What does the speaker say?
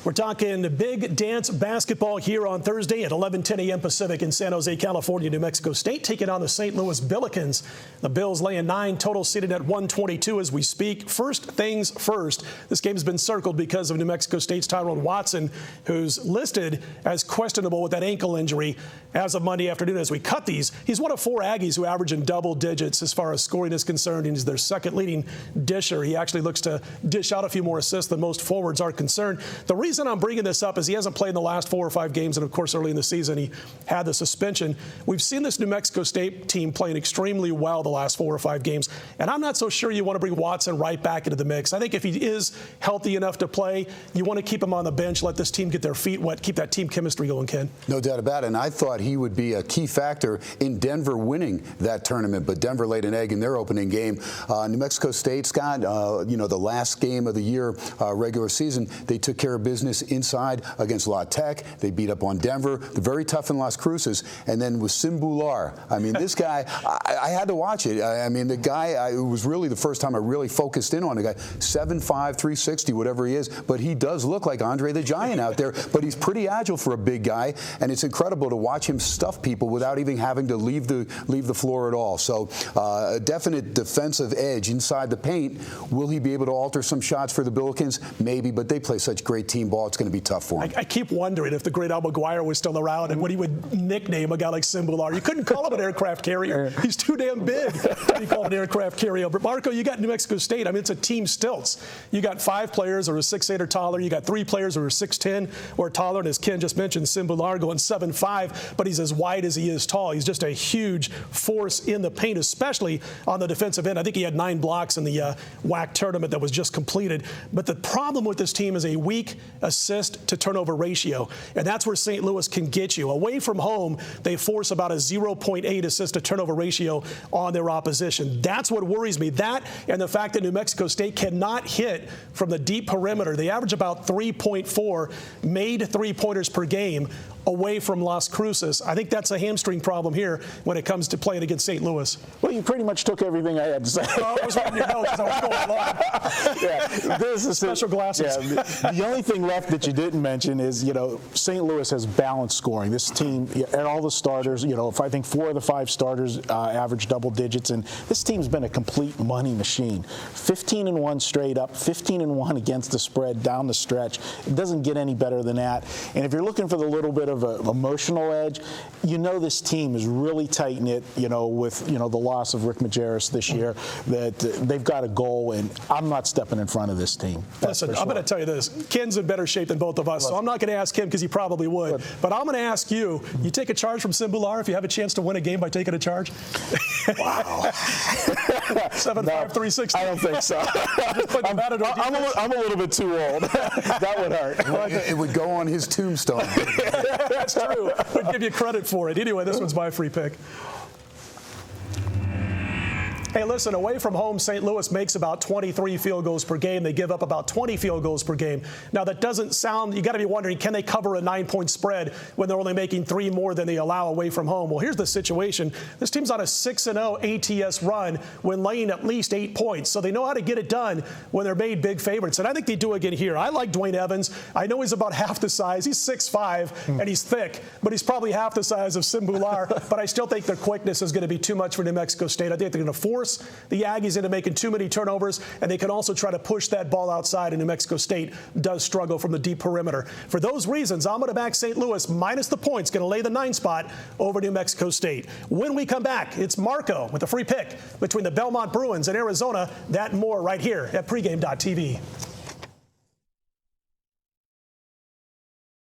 We're talking big dance basketball here on Thursday at 11:10 a.m. Pacific in San Jose, California. New Mexico State taking on the St. Louis Billikens. The Bills laying 9, total seated at 122 as we speak. First things first, this game has been circled because of New Mexico State's Tyrone Watson, who's listed as questionable with that ankle injury as of Monday afternoon. As we cut these, he's one of 4 Aggies who average in double digits as far as scoring is concerned, and he's their second leading disher. He actually looks to dish out a few more assists than most forwards are concerned. The reason I'm bringing this up is he hasn't played in the last 4 or 5 games, and of course early in the season he had the suspension. We've seen this New Mexico State team playing extremely well the last 4 or 5 games, and I'm not so sure you want to bring Watson right back into the mix. I think if he is healthy enough to play, you want to keep him on the bench, let this team get their feet wet, keep that team chemistry going, Ken. No doubt about it, and I thought he would be a key factor in Denver winning that tournament, but Denver laid an egg in their opening game. New Mexico State, Scott, the last game of the year, regular season, they took care of business inside against La Tech. They beat up on Denver. They're very tough in Las Cruces. And then with Simbular, I mean, this guy, I had to watch it. I mean, the guy, it was really the first time I really focused in on the guy. 7'5", 360, whatever he is. But he does look like Andre the Giant out there. But he's pretty agile for a big guy. And it's incredible to watch him stuff people without even having to leave the floor at all. So a definite defensive edge inside the paint. Will he be able to alter some shots for the Billikens? Maybe, but they play such great team ball. It's going to be tough for him. I keep wondering if the great Al McGuire was still around and what he would nickname a guy like Simbular. You couldn't call him an aircraft carrier. He's too damn big to be called an aircraft carrier. But Marco, you got New Mexico State. I mean, it's a team stilts. You got 5 players who are 6'8" or taller. You got 3 players who are 6'10" or taller. And as Ken just mentioned, Simbular going 7'5", but he's as wide as he is tall. He's just a huge force in the paint, especially on the defensive end. I think he had 9 blocks in the WAC tournament that was just completed. But the problem with this team is a weak assist to turnover ratio, and that's where St. Louis can get you. Away from home, they force about a 0.8 assist to turnover ratio on their opposition. That's what worries me. That and the fact that New Mexico State cannot hit from the deep perimeter. They average about 3.4 made three-pointers per game away from Las Cruces. I think that's a hamstring problem here when it comes to playing against St. Louis. Well, you pretty much took everything I had to say. Well, I was writing your notes, so I was going along. Yeah, this is special glasses. Yeah, the only thing left that you didn't mention is, St. Louis has balanced scoring. This team, and all the starters, I think 4 of the 5 starters average double digits, and this team's been a complete money machine. 15-1 straight up, 15-1 against the spread down the stretch. It doesn't get any better than that. And if you're looking for the little bit of an emotional edge, this team is really tight-knit, with, the loss of Rick Majerus this year, that they've got a goal, and I'm not stepping in front of this team. Listen, I'm going to tell you this. Ken's in better shape than both of us, so I'm not going to ask him because he probably would. But I'm going to ask you, you take a charge from Simbular if you have a chance to win a game by taking a charge? Wow. 7'5", 360. I don't think so. I'm a little bit too old. That would hurt. It would go on his tombstone. That's true. I'd give you credit for it. Anyway, this one's my free pick. Hey, listen, away from home, St. Louis makes about 23 field goals per game. They give up about 20 field goals per game. Now, that doesn't sound, you got to be wondering, can they cover a 9-point spread when they're only making 3 more than they allow away from home? Well, here's the situation. This team's on a 6-0 ATS run when laying at least 8 points. So they know how to get it done when they're made big favorites. And I think they do again here. I like Dwayne Evans. I know he's about half the size. He's 6'5", and he's thick, but he's probably half the size of Simbular. But I still think their quickness is going to be too much for New Mexico State. I think they're going to force the Aggies into making too many turnovers, and they can also try to push that ball outside, and New Mexico State does struggle from the deep perimeter. For those reasons, I'm going to back St. Louis minus the points, going to lay the 9 spot over New Mexico State. When we come back, it's Marco with a free pick between the Belmont Bruins and Arizona. That and more right here at pregame.tv.